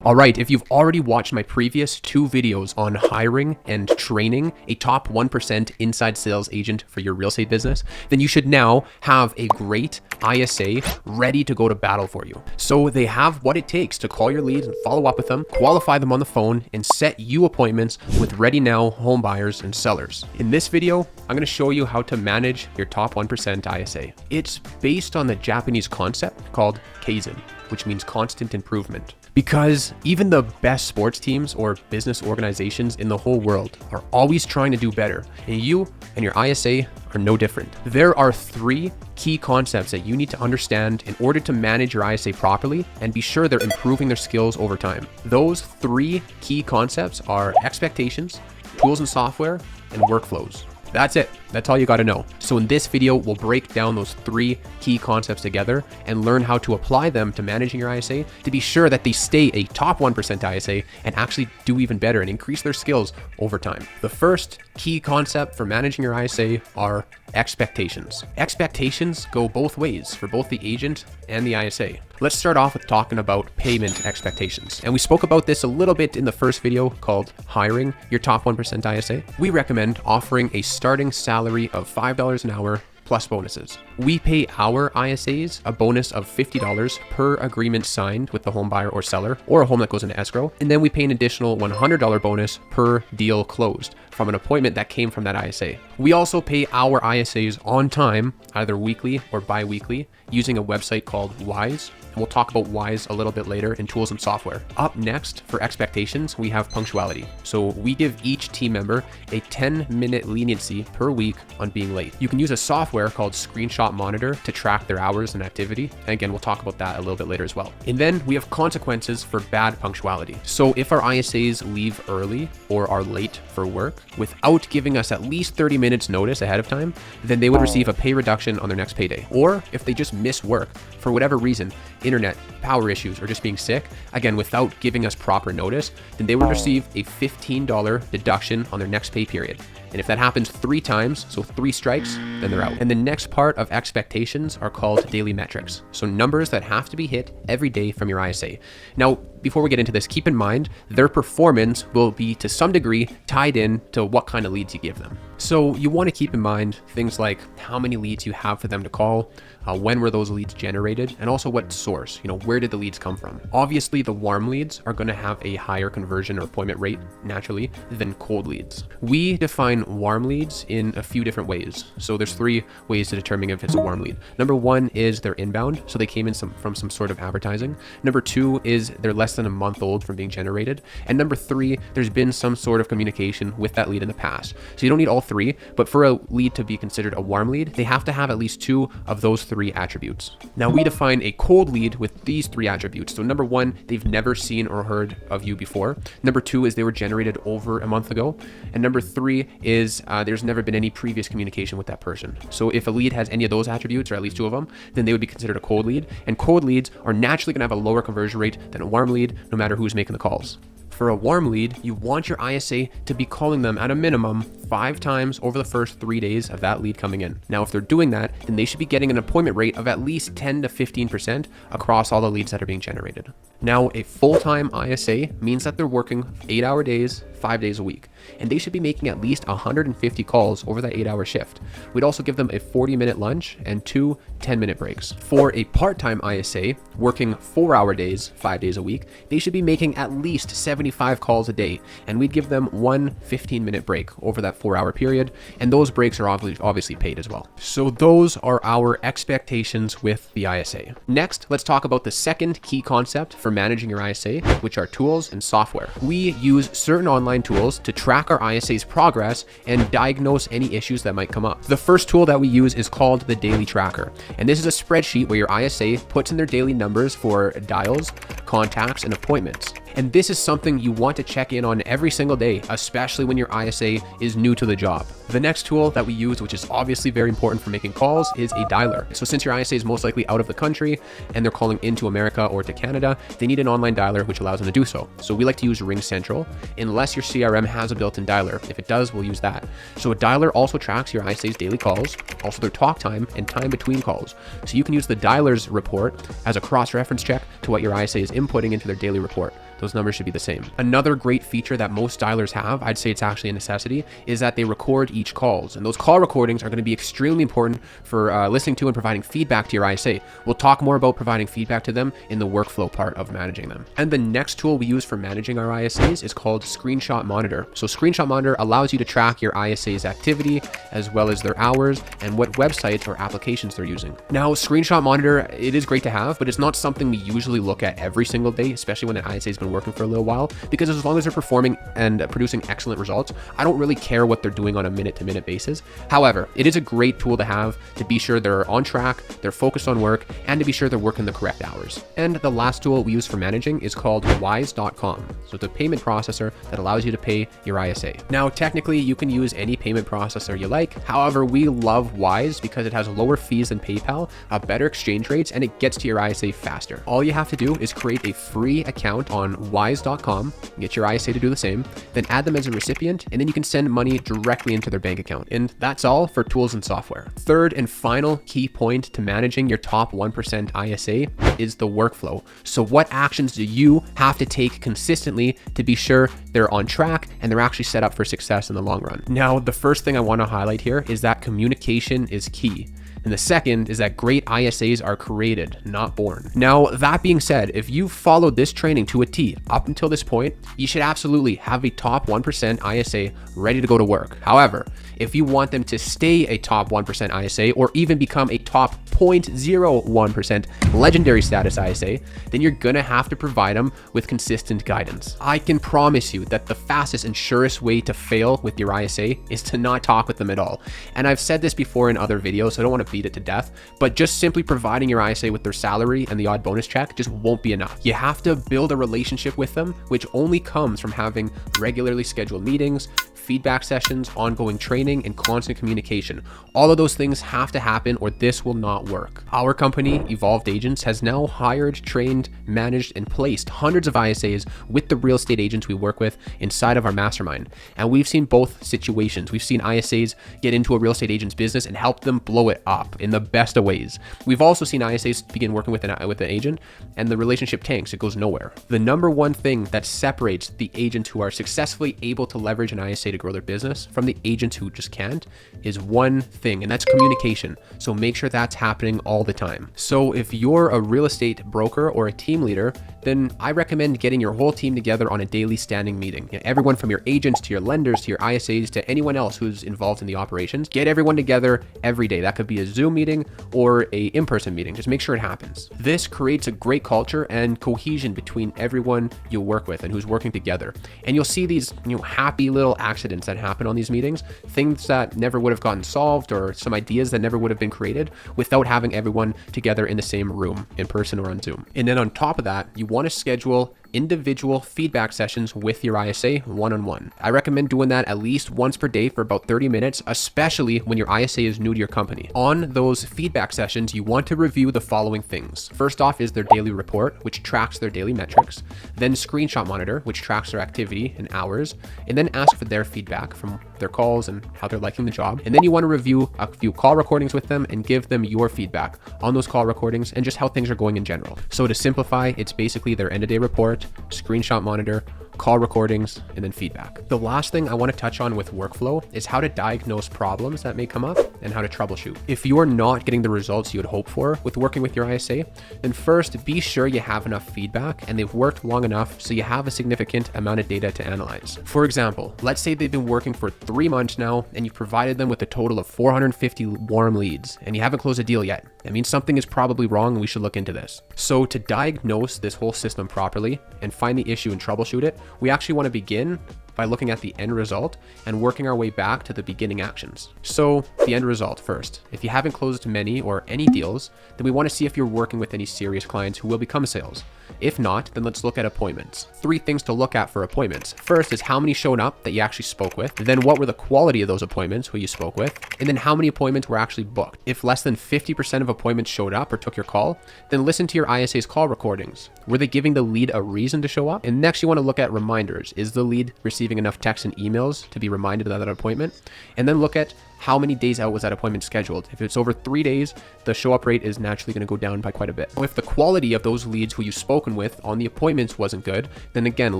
All right, if you've already watched my previous two videos on hiring and training a top 1% inside sales agent for your real estate business, then you should now have a great ISA ready to go to battle for you. So they have what it takes to call your leads and follow up with them, qualify them on the phone, and set you appointments with ready now home buyers and sellers. In this video, I'm going to show you how to manage your top 1% ISA. It's based on the Japanese concept called Kaizen, which means constant improvement. Because even the best sports teams or business organizations in the whole world are always trying to do better, and you and your ISA are no different. There are three key concepts that you need to understand in order to manage your ISA properly and be sure they're improving their skills over time. Those three key concepts are expectations, tools and software, and workflows. That's it. That's all you got to know. So in this video, we'll break down those three key concepts together and learn how to apply them to managing your ISA to be sure that they stay a top 1% ISA and actually do even better and increase their skills over time. The first key concept for managing your ISA are expectations. Expectations go both ways for both the agent and the ISA. Let's start off with talking about payment expectations. And we spoke about this a little bit in the first video called hiring your top 1% ISA. We recommend offering a starting salary of $5 an hour plus bonuses. We pay our ISAs a bonus of $50 per agreement signed with the home buyer or seller or a home that goes into escrow. And then we pay an additional $100 bonus per deal closed from an appointment that came from that ISA. We also pay our ISAs on time, either weekly or bi-weekly, using a website called Wise. And we'll talk about Wise a little bit later in tools and software. Up next for expectations, we have punctuality. So we give each team member a 10-minute leniency per week on being late. You can use a software called Screenshot Monitor to track their hours and activity. And again, we'll talk about that a little bit later as well. And then we have consequences for bad punctuality. So if our ISAs leave early or are late for work without giving us at least 30 minutes notice ahead of time, then they would receive a pay reduction on their next payday. Or if they just miss work for whatever reason, internet, power issues, or just being sick, again, without giving us proper notice, then they would receive a $15 deduction on their next pay period. And if that happens 3 times, so 3 strikes, then they're out. And the next part of expectations are called daily metrics. So numbers that have to be hit every day from your ISA. Now, before we get into this, keep in mind their performance will be to some degree tied in to what kind of leads you give them. So you want to keep in mind things like how many leads you have for them to call, when were those leads generated, and also what source, where did the leads come from? Obviously, the warm leads are going to have a higher conversion or appointment rate naturally than cold leads. We define warm leads in a few different ways. So there's 3 ways to determine if it's a warm lead. Number 1 is they're inbound, so they came in from some sort of advertising. Number 2 is they're less than a month old from being generated. And number 3, there's been some sort of communication with that lead in the past. So you don't need all 3, but for a lead to be considered a warm lead, they have to have at least 2 of those 3 attributes. Now we define a cold lead with these 3 attributes. So number 1, they've never seen or heard of you before. Number 2 is they were generated over a month ago. And number 3 is there's never been any previous communication with that person. So if a lead has any of those attributes, or at least 2 of them, then they would be considered a cold lead. And cold leads are naturally going to have a lower conversion rate than a warm lead, no matter who's making the calls. For a warm lead, you want your ISA to be calling them at a minimum 5 times over the first 3 days of that lead coming in. Now, if they're doing that, then they should be getting an appointment rate of at least 10 to 15% across all the leads that are being generated. Now, a full-time ISA means that they're working 8-hour days, 5 days a week, and they should be making at least 150 calls over that 8-hour shift. We'd also give them a 40-minute lunch and 2 10-minute breaks. For a part-time ISA, working 4-hour days, 5 days a week, they should be making at least 75 calls a day, and we'd give them 1 15-minute break over that 4-hour period, and those breaks are obviously paid as well. So those are our expectations with the ISA. Next, let's talk about the second key concept for managing your ISA, which are tools and software. We use certain online tools to track our ISA's progress and diagnose any issues that might come up. The first tool that we use is called the Daily Tracker. And this is a spreadsheet where your ISA puts in their daily numbers for dials, contacts, and appointments. And this is something you want to check in on every single day, especially when your ISA is new to the job. The next tool that we use, which is obviously very important for making calls, is a dialer. So since your ISA is most likely out of the country and they're calling into America or to Canada, they need an online dialer which allows them to do so. So we like to use Ring Central unless your CRM has a built-in dialer. If it does, we'll use that. So a dialer also tracks your ISA's daily calls, also their talk time and time between calls. So you can use the dialer's report as a cross-reference check to what your ISA is inputting into their daily report. those numbers should be the same. Another great feature that most dialers have, I'd say it's actually a necessity, is that they record each calls. And those call recordings are going to be extremely important for listening to and providing feedback to your ISA. We'll talk more about providing feedback to them in the workflow part of managing them. And the next tool we use for managing our ISAs is called Screenshot Monitor. So Screenshot Monitor allows you to track your ISA's activity as well as their hours and what websites or applications they're using. Now, Screenshot Monitor, it is great to have, but it's not something we usually look at every single day, especially when an ISA has been working for a little while, because as long as they're performing and producing excellent results, I don't really care what they're doing on a minute-to-minute basis. However, it is a great tool to have to be sure they're on track, they're focused on work, and to be sure they're working the correct hours. And the last tool we use for managing is called Wise.com. So it's a payment processor that allows you to pay your ISA. Now, technically, you can use any payment processor you like. However, we love Wise because it has lower fees than PayPal, better exchange rates, and it gets to your ISA faster. All you have to do is create a free account on Wise.com, get your ISA to do the same, then add them as a recipient, and then you can send money directly into their bank account. And that's all for tools and software. Third and final key point to managing your top 1% ISA is the workflow. So what actions do you have to take consistently to be sure they're on track and they're actually set up for success in the long run? Now, the first thing I want to highlight here is that communication is key. And the second is that great ISAs are created, not born. Now, that being said, if you've followed this training to a T up until this point, you should absolutely have a top 1% ISA ready to go to work. However, if you want them to stay a top 1% ISA or even become a top 0.01% legendary status ISA, then you're gonna have to provide them with consistent guidance. I can promise you that the fastest and surest way to fail with your ISA is to not talk with them at all. And I've said this before in other videos, so I don't want to beat it to death, but just simply providing your ISA with their salary and the odd bonus check just won't be enough. You have to build a relationship with them, which only comes from having regularly scheduled meetings, feedback sessions, ongoing training, and constant communication. All of those things have to happen or this will not work. Our company, Evolved Agents, has now hired, trained, managed, and placed hundreds of ISAs with the real estate agents we work with inside of our mastermind. And we've seen both situations. We've seen ISAs get into a real estate agent's business and help them blow it up in the best of ways. We've also seen ISAs begin working with an agent and the relationship tanks. It goes nowhere. The number one thing that separates the agents who are successfully able to leverage an ISA to grow their business from the agents who just can't is one thing, and that's communication. So make sure that's happening all the time. So if you're a real estate broker or a team leader, then I recommend getting your whole team together on a daily standing meeting. Everyone from your agents to your lenders to your ISAs to anyone else who's involved in the operations, get everyone together every day. That could be a Zoom meeting or a in-person meeting. Just make sure it happens. This creates a great culture and cohesion between everyone you work with and who's working together. And you'll see these, happy little accidents that happen on these meetings, things that never would have gotten solved or some ideas that never would have been created without having everyone together in the same room, in person or on Zoom. And then on top of that, you want to schedule individual feedback sessions with your ISA one-on-one. I recommend doing that at least once per day for about 30 minutes, especially when your ISA is new to your company. On those feedback sessions, you want to review the following things. First off is their daily report, which tracks their daily metrics, then Screenshot Monitor, which tracks their activity and hours, and then ask for their feedback from their calls and how they're liking the job. And then you want to review a few call recordings with them and give them your feedback on those call recordings and just how things are going in general. So to simplify, it's basically their end-of-day report, Screenshot Monitor, call recordings, and then feedback. The last thing I want to touch on with workflow is how to diagnose problems that may come up and how to troubleshoot. If you are not getting the results you would hope for with working with your ISA, then first be sure you have enough feedback and they've worked long enough so you have a significant amount of data to analyze. For example, let's say they've been working for 3 months now and you've provided them with a total of 450 warm leads and you haven't closed a deal yet. That means something is probably wrong and we should look into this. So to diagnose this whole system properly and find the issue and troubleshoot it, we actually want to begin by looking at the end result and working our way back to the beginning actions. So the end result first. If you haven't closed many or any deals, then we want to see if you're working with any serious clients who will become sales. If not, then let's look at appointments. 3 things to look at for appointments. First is how many showed up that you actually spoke with. Then what were the quality of those appointments who you spoke with? And then how many appointments were actually booked? If less than 50% of appointments showed up or took your call, then listen to your ISA's call recordings. Were they giving the lead a reason to show up? And next you want to look at reminders. Is the lead receiving enough texts and emails to be reminded of that appointment? And then look at how many days out was that appointment scheduled. If it's over 3 days, the show up rate is naturally going to go down by quite a bit. If the quality of those leads who you've spoken with on the appointments wasn't good, then again,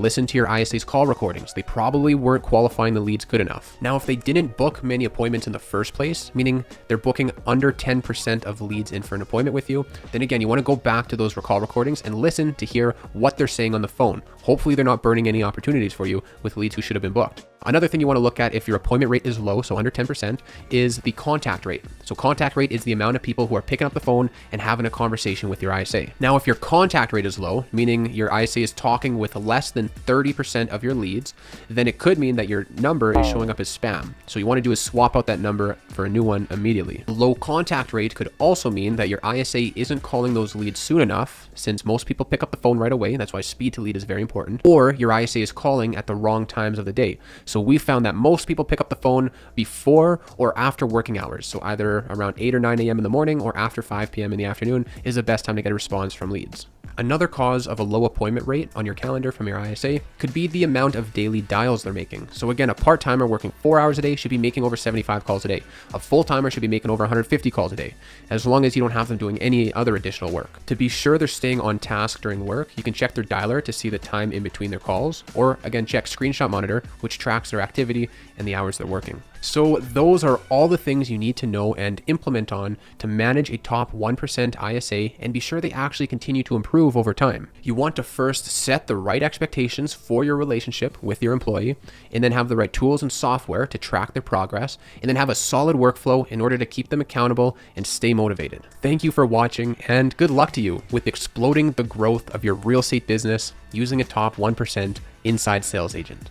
listen to your ISA's call recordings. They probably weren't qualifying the leads good enough. Now, if they didn't book many appointments in the first place, meaning they're booking under 10% of leads in for an appointment with you, then again, you want to go back to those call recordings and listen to hear what they're saying on the phone. Hopefully they're not burning any opportunities for you with leads who should have been booked. Another thing you want to look at if your appointment rate is low, so under 10%, is the contact rate. So contact rate is the amount of people who are picking up the phone and having a conversation with your ISA. Now, if your contact rate is low, meaning your ISA is talking with less than 30% of your leads, then it could mean that your number is showing up as spam. So you want to do is swap out that number for a new one immediately. Low contact rate could also mean that your ISA isn't calling those leads soon enough, since most people pick up the phone right away. That's why speed to lead is very important. Or your ISA is calling at the wrong times of the day. So we found that most people pick up the phone before or after working hours. So either around 8 or 9 a.m. in the morning or after 5 p.m. in the afternoon is the best time to get a response from leads. Another cause of a low appointment rate on your calendar from your ISA could be the amount of daily dials they're making. So again, a part-timer working 4 hours a day should be making over 75 calls a day. A full-timer should be making over 150 calls a day, as long as you don't have them doing any other additional work. To be sure they're staying on task during work, you can check their dialer to see the time in between their calls, or again, check Screenshot Monitor, which tracks their activity and the hours they're working. So those are all the things you need to know and implement on to manage a top 1% ISA and be sure they actually continue to improve over time. You want to first set the right expectations for your relationship with your employee, and then have the right tools and software to track their progress, and then have a solid workflow in order to keep them accountable and stay motivated. Thank you for watching, and good luck to you with exploding the growth of your real estate business using a top 1% inside sales agent.